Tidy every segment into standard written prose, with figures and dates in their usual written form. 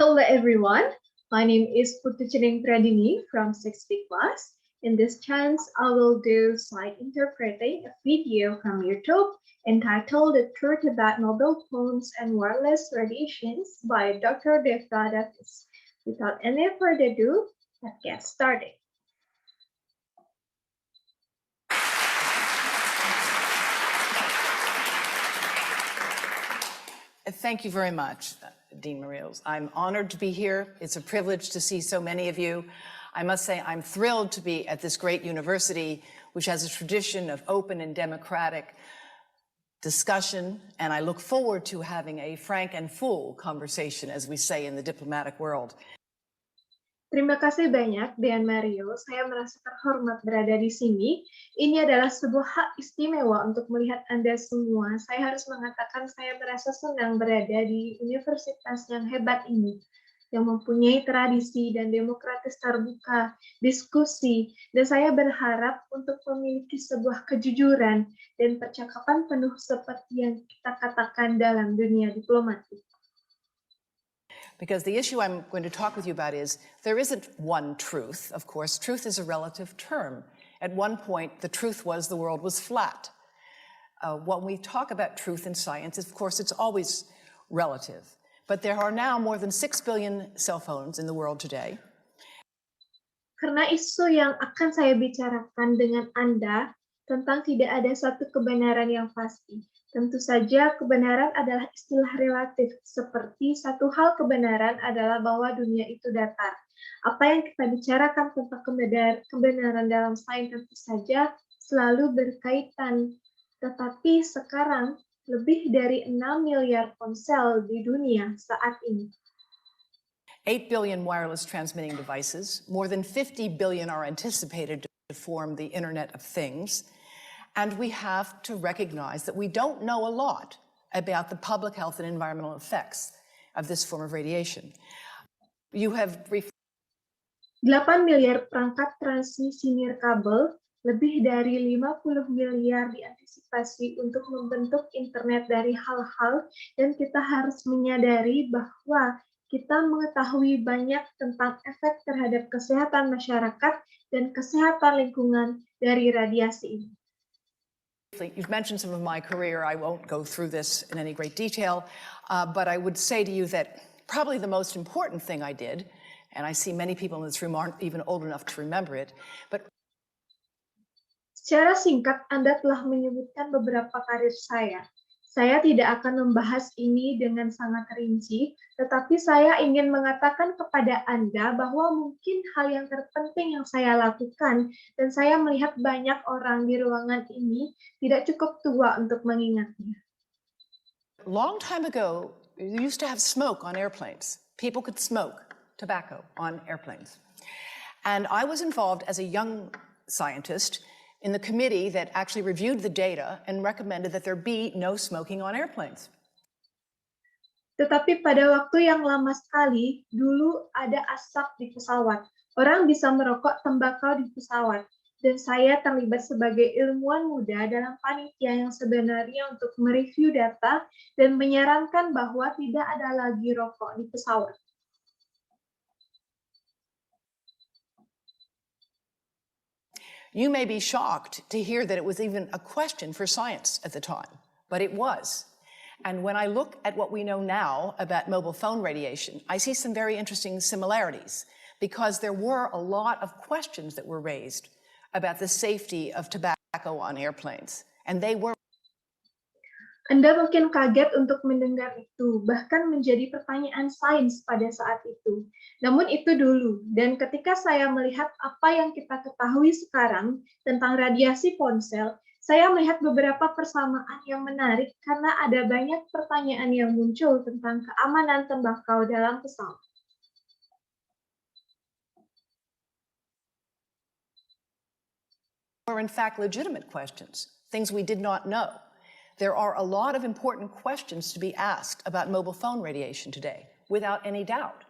Hello everyone, my name is Putu Pradini from 6th class. In this chance, I will do slide interpreting a video from YouTube entitled The Truth About Mobile Phones and Wireless Radiations by Dr. Devra. Without any further ado, let's get started. Thank you very much, Dean Mariels. I'm honored to be here. It's a privilege to see so many of you. I must say I'm thrilled to be at this great university, which has a tradition of open and democratic discussion, and I look forward to having a frank and full conversation, as we say in the diplomatic world. Terima kasih banyak, Dean Mario. Saya merasa terhormat berada di sini. Ini adalah sebuah hak istimewa untuk melihat Anda semua. Saya harus mengatakan saya merasa senang berada di universitas yang hebat ini, yang mempunyai tradisi dan demokratis terbuka, diskusi, dan saya berharap untuk memiliki sebuah kejujuran dan percakapan penuh seperti yang kita katakan dalam dunia diplomatik. Because the issue I'm going to talk with you about is there isn't one truth. Of course, truth is a relative term. At one point, the truth was the world was flat. When we talk about truth in science, of course, it's always relative. But there are now more than 6 billion cell phones in the world today. Karena isu yang akan saya bicarakan dengan Anda tentang tidak ada satu kebenaran yang pasti. Tentu saja kebenaran adalah istilah relatif, seperti satu hal kebenaran adalah bahwa dunia itu datar. Apa yang kita bicarakan tentang kebenaran dalam sains tentu saja selalu berkaitan. Tetapi sekarang lebih dari 6 miliar ponsel di dunia saat ini. 8 billion wireless transmitting devices, more than 50 billion are anticipated to form the Internet of Things. And we have to recognize that we don't know a lot about the public health and environmental effects of this form of radiation. You have 8 miliar perangkat transmisi nirkabel, lebih dari 50 miliar diantisipasi untuk membentuk internet dari hal-hal, dan kita harus menyadari bahwa kita mengetahui banyak tentang efek terhadap kesehatan masyarakat dan kesehatan lingkungan dari radiasi ini. You've mentioned some of my career. I won't go through this in any great detail, but I would say to you that probably the most important thing I did, and I see many people in this room aren't even old enough to remember it, but secara singkat, Anda telah menyebutkan beberapa karir saya. Saya tidak akan membahas ini dengan sangat rinci, tetapi saya ingin mengatakan kepada Anda bahwa mungkin hal yang terpenting yang saya lakukan, dan saya melihat banyak orang di ruangan ini tidak cukup tua untuk mengingatnya. Long time ago, you used to have smoke on airplanes. People could smoke tobacco on airplanes. And I was involved as a young scientist in the committee that actually reviewed the data and recommended that there be no smoking on airplanes. Tetapi pada waktu yang lama sekali, dulu ada asap di pesawat. Orang bisa merokok tembakau di pesawat. Dan saya terlibat sebagai ilmuwan muda dalam panitia yang sebenarnya untuk mereview data dan menyarankan bahwa tidak ada lagi rokok di pesawat. You may be shocked to hear that it was even a question for science at the time, but it was. And when I look at what we know now about mobile phone radiation, I see some very interesting similarities, because there were a lot of questions that were raised about the safety of tobacco on airplanes, and they were. Anda mungkin kaget untuk mendengar itu, bahkan menjadi pertanyaan sains pada saat itu. Namun itu dulu, dan ketika saya melihat apa yang kita ketahui sekarang tentang radiasi ponsel, saya melihat beberapa persamaan yang menarik karena ada banyak pertanyaan yang muncul tentang keamanan tembakau dalam pesawat. Are in fact legitimate questions, things we did not know. There are a lot of important questions to be asked about mobile phone radiation today, without any doubt.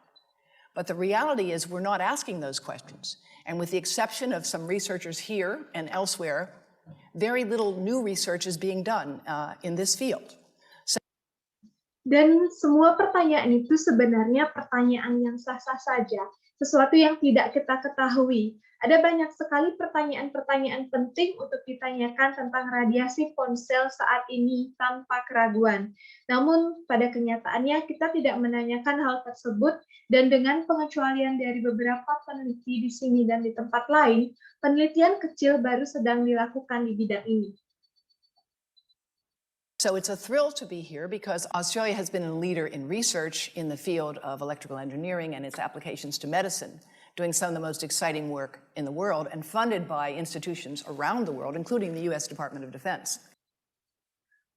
But the reality is we're not asking those questions. And with the exception of some researchers here and elsewhere, very little new research is being done in this field. Dan semua pertanyaan itu sebenarnya pertanyaan yang sah-sah saja, sesuatu yang tidak kita ketahui. Ada banyak sekali pertanyaan-pertanyaan penting untuk ditanyakan tentang radiasi ponsel saat ini tanpa keraguan. Namun, pada kenyataannya kita tidak menanyakan hal tersebut, dan dengan pengecualian dari beberapa peneliti di sini dan di tempat lain, penelitian kecil baru sedang dilakukan di bidang ini. So it's a thrill to be here because Australia has been a leader in research in the field of electrical engineering and its applications to medicine, doing some of the most exciting work in the world and funded by institutions around the world, including the US Department of Defense.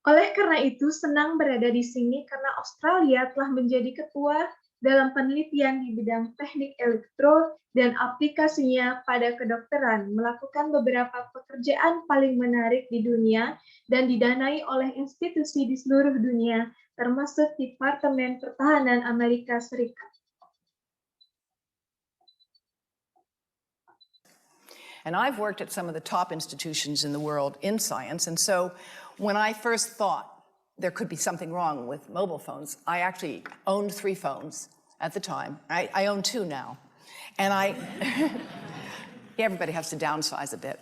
Oleh karena itu, senang berada di sini karena Australia telah menjadi ketua dalam penelitian di bidang teknik elektro dan aplikasinya pada kedokteran, melakukan beberapa pekerjaan paling menarik di dunia dan didanai oleh institusi di seluruh dunia, termasuk Departemen Pertahanan Amerika Serikat. And I've worked at some of the top institutions in the world in science, and so when I first thought there could be something wrong with mobile phones, I actually owned 3 phones at the time. I own 2 now. And everybody has to downsize a bit.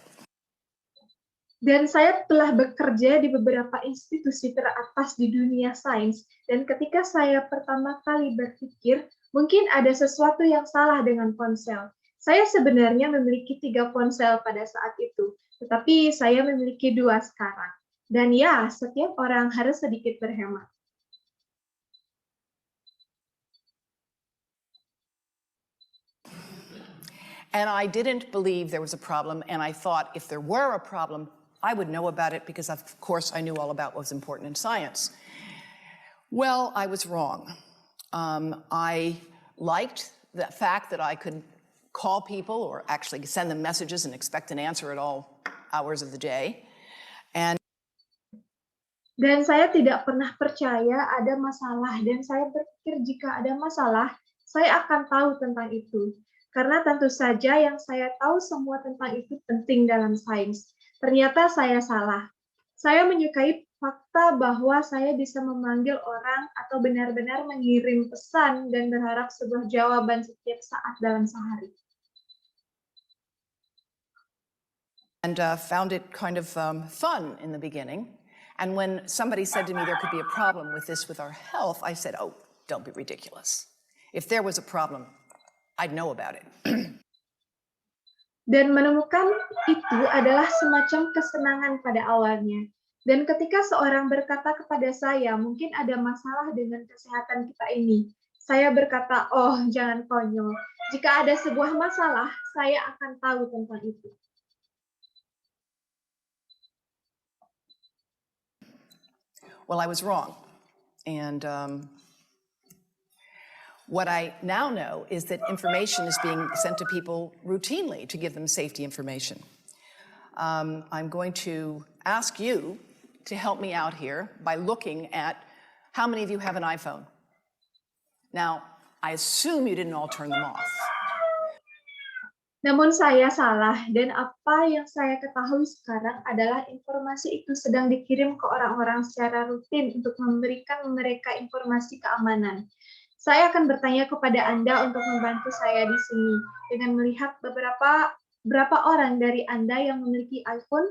Dan saya telah bekerja di beberapa institusi teratas di dunia sains, dan ketika saya pertama kali berpikir, mungkin ada sesuatu yang salah dengan ponsel. Saya sebenarnya memiliki 3 ponsel pada saat itu, tetapi saya memiliki 2 sekarang. Dan ya, setiap orang harus sedikit berhemat. And I didn't believe there was a problem, and I thought if there were a problem, I would know about it because, of course, I knew all about what was important in science. Well, I was wrong. I liked the fact that I could call people or actually send them messages and expect an answer at all hours of the day. Dan saya tidak pernah percaya ada masalah, dan saya berpikir jika ada masalah, saya akan tahu tentang itu. Karena tentu saja yang saya tahu semua tentang itu penting dalam sains. Ternyata saya salah. Saya menyukai fakta bahwa saya bisa memanggil orang atau benar-benar mengirim pesan dan berharap sebuah jawaban setiap saat dalam sehari. And found it kind of fun in the beginning. And when somebody said to me there could be a problem with this with our health, I said, oh, don't be ridiculous. If there was a problem, I'd know about it. Dan menemukan itu adalah semacam kesenangan pada awalnya. Dan ketika seorang berkata kepada saya, mungkin ada masalah dengan kesehatan kita ini, saya berkata, oh, jangan konyol. Jika ada sebuah masalah, saya akan tahu tentang itu. Well, I was wrong. And what I now know is that information is being sent to people routinely to give them safety information. I'm going to ask you to help me out here by looking at how many of you have an iPhone. Now, I assume you didn't all turn them off. Namun saya salah, dan apa yang saya ketahui sekarang adalah informasi itu sedang dikirim ke orang-orang secara rutin untuk memberikan mereka informasi keamanan. Saya akan bertanya kepada Anda untuk membantu saya di sini dengan melihat berapa orang dari Anda yang memiliki iPhone.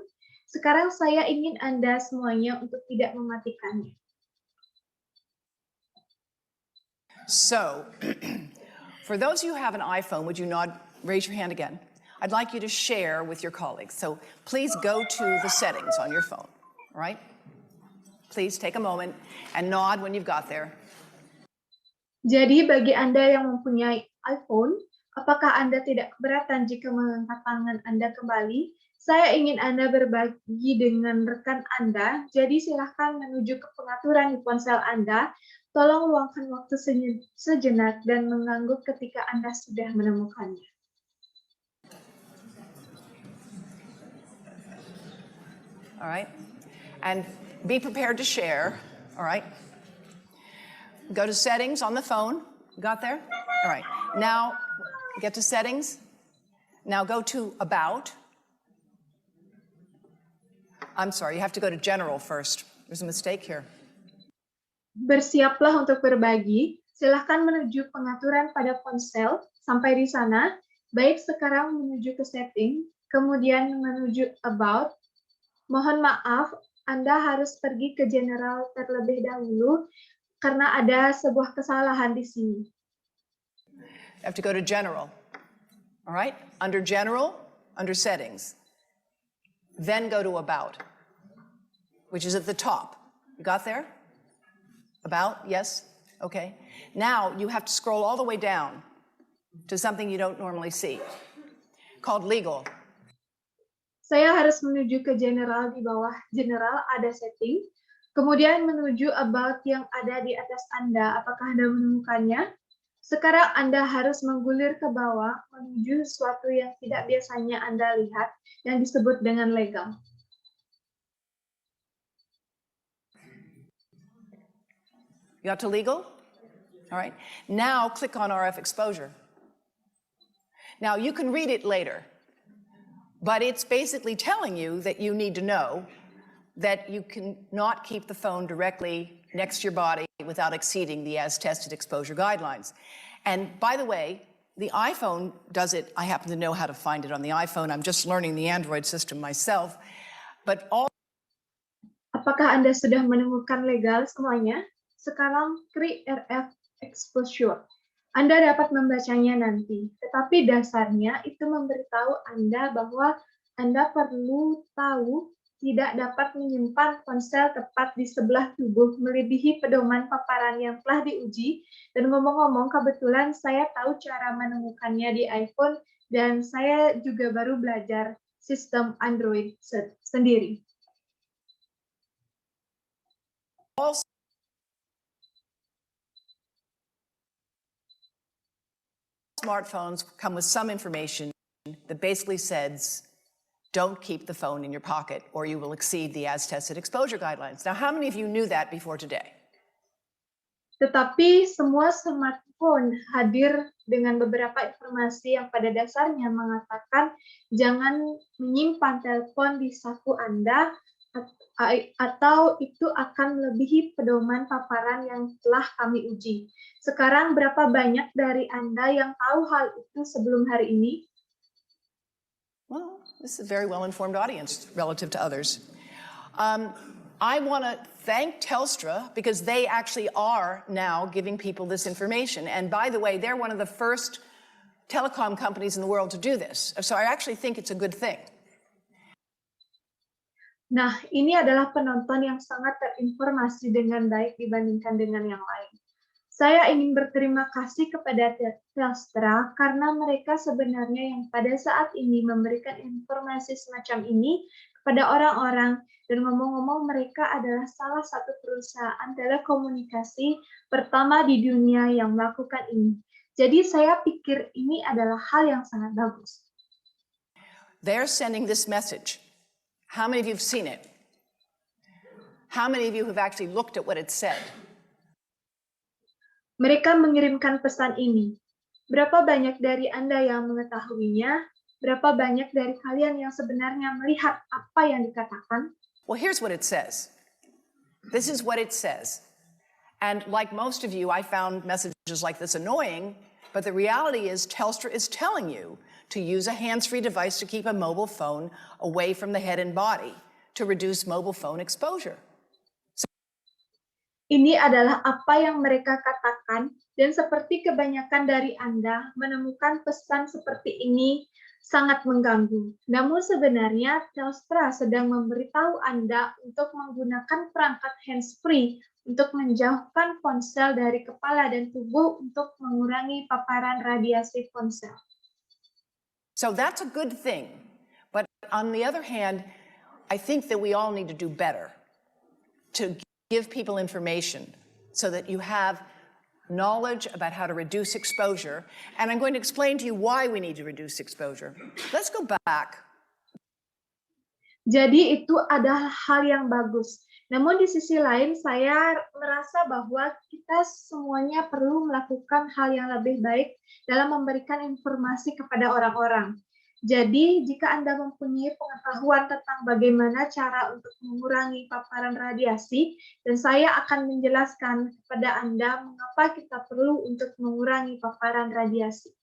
Sekarang saya ingin Anda semuanya untuk tidak mematikannya. So, for those of you who have an iPhone, would you raise your hand again? I'd like you to share with your colleagues. So please go to the settings on your phone, all right? Please take a moment and nod when you've got there. Jadi bagi Anda yang mempunyai iPhone, apakah Anda tidak keberatan jika mengangkat tangan Anda kembali? Saya ingin Anda berbagi dengan rekan Anda, jadi silakan menuju ke pengaturan di ponsel Anda. Tolong luangkan waktu sejenak dan mengangguk ketika Anda sudah menemukannya. All right? And be prepared to share, all right? Go to settings on the phone. Got there? All right. Now, get to settings. Now go to about. I'm sorry, you have to go to general first. There's a mistake here. Bersiaplah untuk berbagi. Silahkan menuju pengaturan pada ponsel. Sampai di sana, baik sekarang menuju ke setting, kemudian menuju about. Mohon maaf, Anda harus pergi ke general terlebih dahulu karena ada sebuah kesalahan di sini. You have to go to general. All right? Under general, under settings. Then go to about, which is at the top. You got there? About, yes? Okay. Now you have to scroll all the way down to something you don't normally see, called legal. Saya harus menuju ke general, di bawah general ada setting, kemudian menuju about yang ada di atas Anda. Apakah Anda menemukannya? Sekarang Anda harus menggulir ke bawah menuju sesuatu yang tidak biasanya Anda lihat yang disebut dengan legal. You got to legal? All right. Now click on RF exposure. Now you can read it later, but it's basically telling you that you need to know that you cannot keep the phone directly next to your body without exceeding the as-tested exposure guidelines. And by the way, the iPhone does it. I happen to know how to find it on the iPhone. I'm just learning the Android system myself. But all. Apakah Anda sudah menemukan legal semuanya? Sekarang klik RF exposure. Anda dapat membacanya nanti, tetapi dasarnya itu memberitahu Anda bahwa Anda perlu tahu tidak dapat menyimpan ponsel tepat di sebelah tubuh melebihi pedoman paparan yang telah diuji. Dan ngomong-ngomong, kebetulan saya tahu cara menemukannya di iPhone dan saya juga baru belajar sistem Android sendiri. All smartphones come with some information that basically says, don't keep the phone in your pocket or you will exceed the as-tested exposure guidelines. Now, how many of you knew that before today? Tetapi semua smartphone hadir dengan beberapa informasi yang pada dasarnya mengatakan jangan menyimpan telepon di saku Anda atau itu akan melebihi pedoman paparan yang telah kami uji. Sekarang berapa banyak dari Anda yang tahu hal itu sebelum hari ini? Well, this is a very well-informed audience relative to others. I want to thank Telstra because they actually are now giving people this information. And by the way, they're one of the first telecom companies in the world to do this. So I actually think it's a good thing. Nah, ini adalah penonton yang sangat terinformasi dengan baik dibandingkan dengan yang lain. Saya ingin berterima kasih kepada Telstra karena mereka sebenarnya yang pada saat ini memberikan informasi semacam ini kepada orang-orang, dan ngomong-ngomong mereka adalah salah satu perusahaan telekomunikasi pertama di dunia yang melakukan ini. Jadi saya pikir ini adalah hal yang sangat bagus. They're sending this message. How many of you have seen it? How many of you have actually looked at what it said? Mereka mengirimkan pesan ini. Berapa banyak dari Anda yang mengetahuinya? Berapa banyak dari kalian yang sebenarnya melihat apa yang dikatakan? Well, here's what it says. This is what it says. And like most of you, I found messages like this annoying, but the reality is Telstra is telling you to use a hands-free device to keep a mobile phone away from the head and body to reduce mobile phone exposure. Ini adalah apa yang mereka katakan, dan seperti kebanyakan dari Anda menemukan pesan seperti ini sangat mengganggu. Namun sebenarnya Telstra sedang memberitahu Anda untuk menggunakan perangkat hands-free untuk menjauhkan ponsel dari kepala dan tubuh untuk mengurangi paparan radiasi ponsel. So that's a good thing. But on the other hand, I think that we all need to do better to give people information so that you have knowledge about how to reduce exposure. And I'm going to explain to you why we need to reduce exposure. Let's go back. Jadi itu adalah hal yang bagus. Namun di sisi lain saya merasa bahwa kita semuanya perlu melakukan hal yang lebih baik dalam memberikan informasi kepada orang-orang. Jadi, jika Anda mempunyai pengetahuan tentang bagaimana cara untuk mengurangi paparan radiasi, dan saya akan menjelaskan kepada Anda mengapa kita perlu untuk mengurangi paparan radiasi.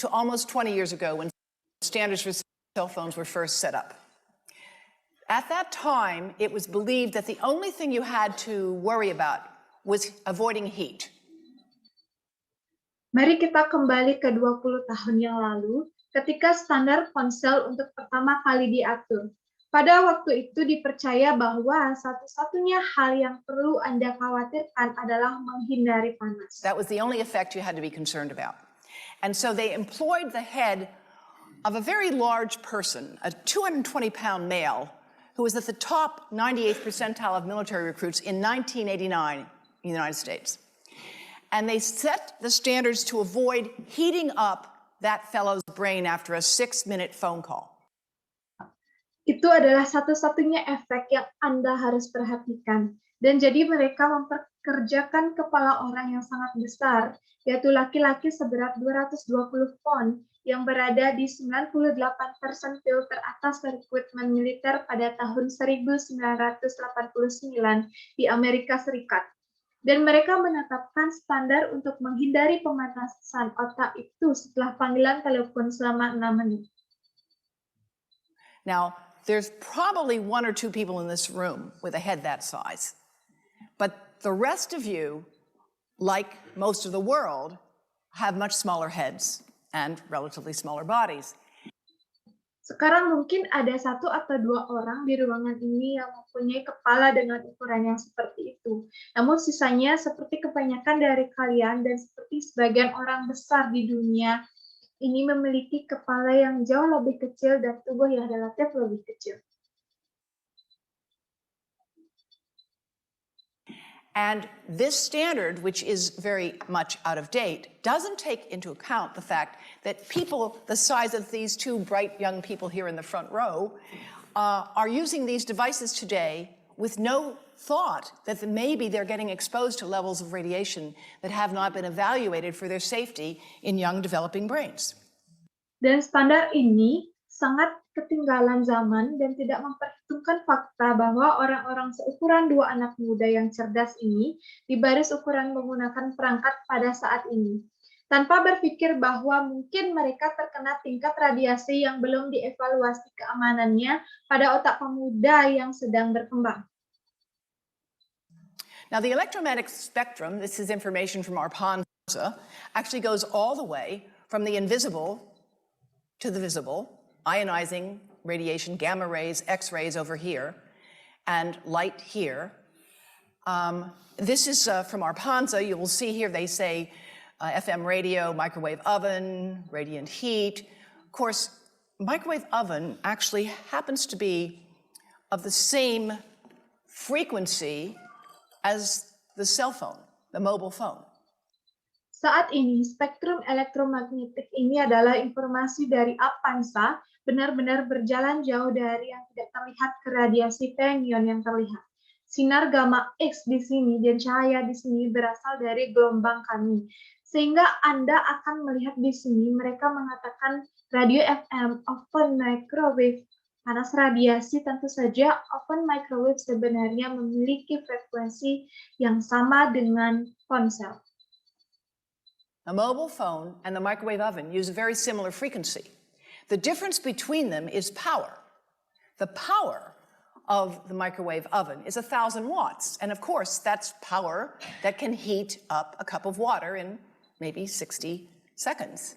To almost 20 years ago when standards for cell phones were first set up. At that time, it was believed that the only thing you had to worry about was avoiding heat. Mari kita kembali ke 20 tahun yang lalu, ketika standar ponsel untuk pertama kali diatur. Pada waktu itu dipercaya bahwa satu-satunya hal yang perlu Anda khawatirkan adalah menghindari panas. That was the only effect you had to be concerned about. And so they employed the head of a very large person, a 220-pound male, who was at the top 98th percentile of military recruits in 1989 in the United States. And they set the standards to avoid heating up that fellow's brain after a 6-minute phone call. Itu adalah satu-satunya efek yang Anda harus perhatikan. Dan jadi mereka memperkerjakan kepala orang yang sangat besar, yaitu laki-laki seberat 220 pon, yang berada di 98 persentil teratas rekrutmen militer pada tahun 1989 di Amerika Serikat. Dan mereka menetapkan standar untuk menghindari pemanasan otak itu setelah panggilan telepon selama 6 menit. Now, there's probably 1 or 2 people in this room with a head that size. But the rest of you, like most of the world, have much smaller heads and relatively smaller bodies. Sekarang mungkin ada 1 atau 2 orang di ruangan ini yang mempunyai kepala dengan ukuran yang seperti itu. Namun sisanya seperti kebanyakan dari kalian dan seperti sebagian orang besar di dunia ini memiliki kepala yang jauh lebih kecil dan tubuh yang relatif lebih kecil. And this standard, which is very much out of date, doesn't take into account the fact that people the size of these 2 bright young people here in the front row are using these devices today with no thought that maybe they're getting exposed to levels of radiation that have not been evaluated for their safety in young developing brains. Dan standar ini sangat ketinggalan zaman dan tidak memperhitungkan fakta bahwa orang-orang seukuran 2 anak muda yang cerdas ini di baris ukuran menggunakan perangkat pada saat ini, tanpa berpikir bahwa mungkin mereka terkena tingkat radiasi yang belum dievaluasi keamanannya pada otak pemuda yang sedang berkembang. Now, the electromagnetic spectrum, this is information from our PANSA, actually goes all the way from the invisible to the visible, ionizing radiation, gamma rays, X-rays over here, and light here. This is from our PANSA. You will see here they say FM radio, microwave oven, radiant heat. Of course, microwave oven actually happens to be of the same frequency as the cell phone, the mobile phone. Saat ini, spektrum elektromagnetik ini adalah informasi dari APANSA benar-benar berjalan jauh dari yang tidak terlihat ke radiasi penion yang terlihat. Sinar gamma X di sini dan cahaya di sini berasal dari gelombang kami. Sehingga Anda akan melihat di sini mereka mengatakan radio FM, open microwave, panas radiasi. Tentu saja open microwave sebenarnya memiliki frekuensi yang sama dengan ponsel. A mobile phone and the microwave oven use a very similar frequency. The difference between them is power. The power of the microwave oven is 1,000 watts. And of course, that's power that can heat up a cup of water in maybe 60 seconds.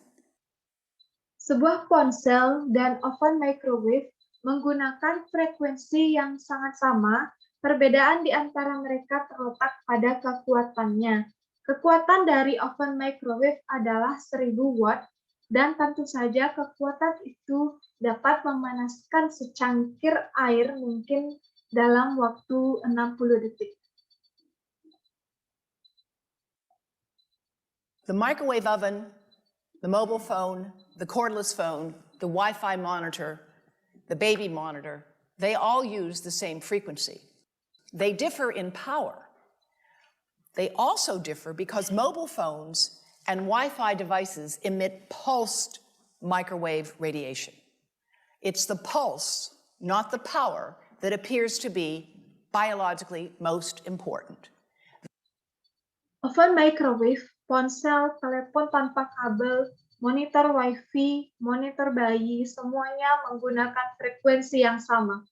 Sebuah ponsel dan oven microwave menggunakan frekuensi yang sangat sama. Perbedaan di antara mereka terletak pada kekuatannya. Kekuatan dari oven microwave adalah 1000 watt, dan tentu saja kekuatan itu dapat memanaskan secangkir air mungkin dalam waktu 60 detik. The microwave oven, the mobile phone, the cordless phone, the Wi-Fi monitor, the baby monitor, They all use the same frequency. They differ in power. They also differ because mobile phones and Wi-Fi devices emit pulsed microwave radiation. It's the pulse, not the power, that appears to be biologically most important. Oven microwave, ponsel, telepon tanpa kabel, monitor Wi-Fi, monitor bayi, semuanya menggunakan frekuensi yang sama.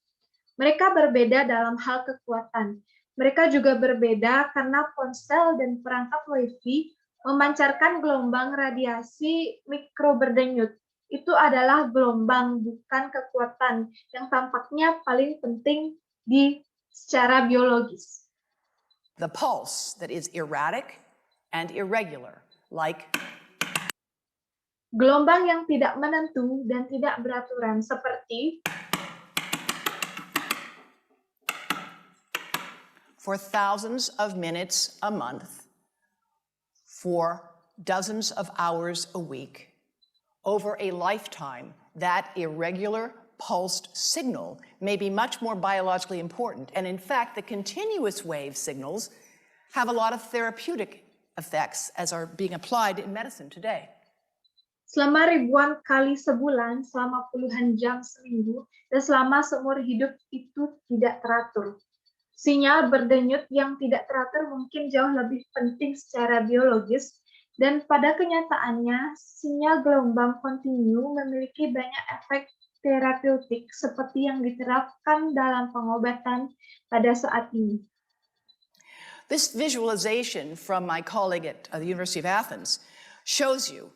Mereka berbeda dalam hal kekuatan. Mereka juga berbeda karena ponsel dan perangkat Wi-Fi memancarkan gelombang radiasi mikroberdenyut. Itu adalah gelombang, bukan kekuatan, yang tampaknya paling penting secara biologis. The pulse that is erratic and irregular, like gelombang yang tidak menentu dan tidak beraturan, seperti for thousands of minutes a month, for dozens of hours a week, over a lifetime, that irregular pulsed signal may be much more biologically important. And in fact, the continuous wave signals have a lot of therapeutic effects as are being applied in medicine today. Selama ribuan kali sebulan, selama puluhan jam seminggu, dan selama seumur hidup itu tidak teratur. Sinyal berdenyut yang tidak teratur mungkin jauh lebih penting secara biologis, dan pada kenyataannya, sinyal gelombang kontinu memiliki banyak efek terapeutik seperti yang diterapkan dalam pengobatan pada saat ini. This visualization from my colleague at the University of Athens shows you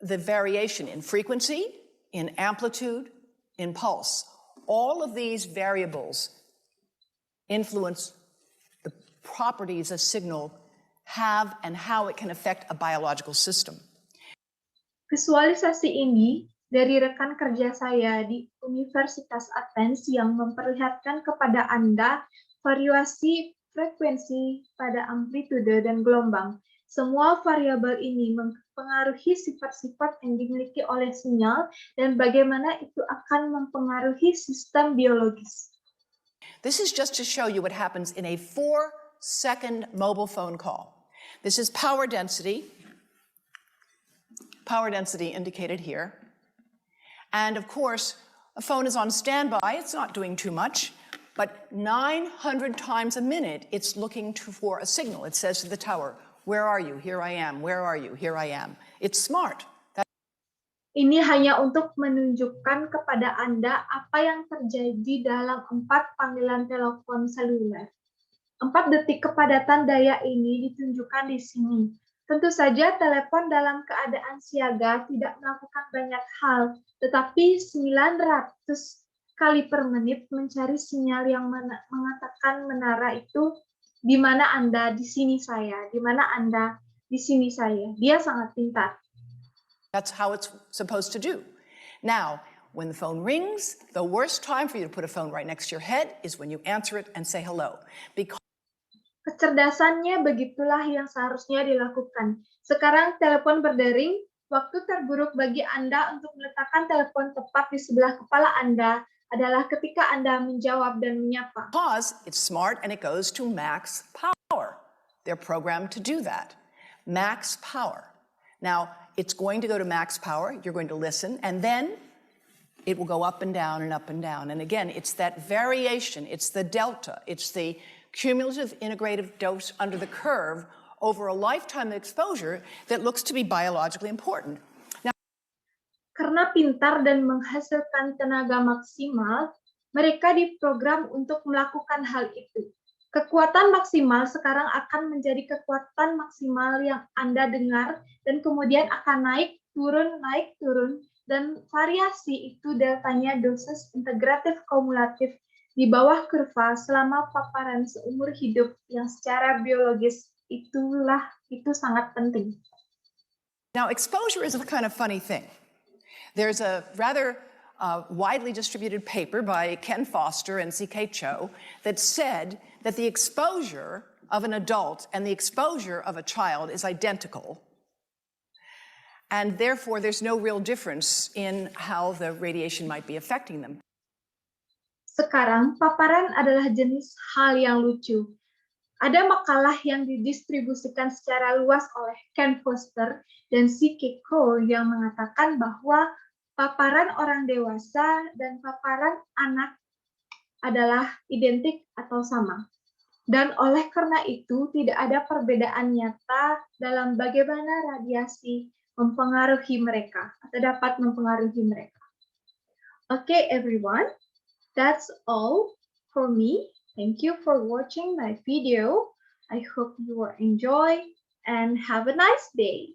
the variation in frequency, in amplitude, in pulse. All of these variables influence the properties a signal have and how it can affect a biological system. Visualisasi ini dari rekan kerja saya di Universitas Athens yang memperlihatkan kepada Anda variasi frekuensi pada amplitude dan gelombang. Semua variabel ini mempengaruhi sifat-sifat yang dimiliki oleh sinyal dan bagaimana itu akan mempengaruhi sistem biologis. This is just to show you what happens in a 4-second mobile phone call. This is power density indicated here. And of course, a phone is on standby, it's not doing too much, but 900 times a minute, it's looking for a signal. It says to the tower, where are you? Here I am. Where are you? Here I am. It's smart. Ini hanya untuk menunjukkan kepada Anda apa yang terjadi dalam 4 panggilan telepon seluler. 4 detik kepadatan daya ini ditunjukkan di sini. Tentu saja telepon dalam keadaan siaga tidak melakukan banyak hal, tetapi 900 kali per menit mencari sinyal yang mengatakan menara itu di mana Anda, di sini saya, di mana Anda, di sini saya. Dia sangat pintar. That's how it's supposed to do. Now, when the phone rings, the worst time for you to put a phone right next to your head is when you answer it and say hello. Because kecerdasannya begitulah yang seharusnya dilakukan. Sekarang telepon berdering, waktu terburuk bagi Anda untuk meletakkan telepon tepat di sebelah kepala Anda adalah ketika Anda menjawab dan menyapa. Because it's smart and it goes to max power. They're programmed to do that. Max power. Now, it's going to go to max power, you're going to listen, and then it will go up and down and up and down. And again, it's that variation, it's the delta, it's the cumulative integrative dose under the curve over a lifetime of exposure that looks to be biologically important. Now, karena pintar dan menghasilkan tenaga maksimal, mereka diprogram untuk melakukan hal itu. Kekuatan maksimal sekarang akan menjadi kekuatan maksimal yang Anda dengar dan kemudian akan naik, turun, dan variasi itu deltanya dosis integratif kumulatif di bawah kurva selama paparan seumur hidup yang secara biologis itu sangat penting. Now, exposure is a kind of funny thing. There's a rather widely distributed paper by Ken Foster and C.K. Cho that said that the exposure of an adult and the exposure of a child is identical, and therefore there's no real difference in how the radiation might be affecting them. Sekarang, paparan adalah jenis hal yang lucu. Ada makalah yang didistribusikan secara luas oleh Ken Foster dan C.K. Cole yang mengatakan bahwa paparan orang dewasa dan paparan anak adalah identik atau sama. Dan oleh karena itu, tidak ada perbedaan nyata dalam bagaimana radiasi mempengaruhi mereka atau dapat mempengaruhi mereka. Okay, everyone, that's all for me. Thank you for watching my video. I hope you will enjoy and have a nice day.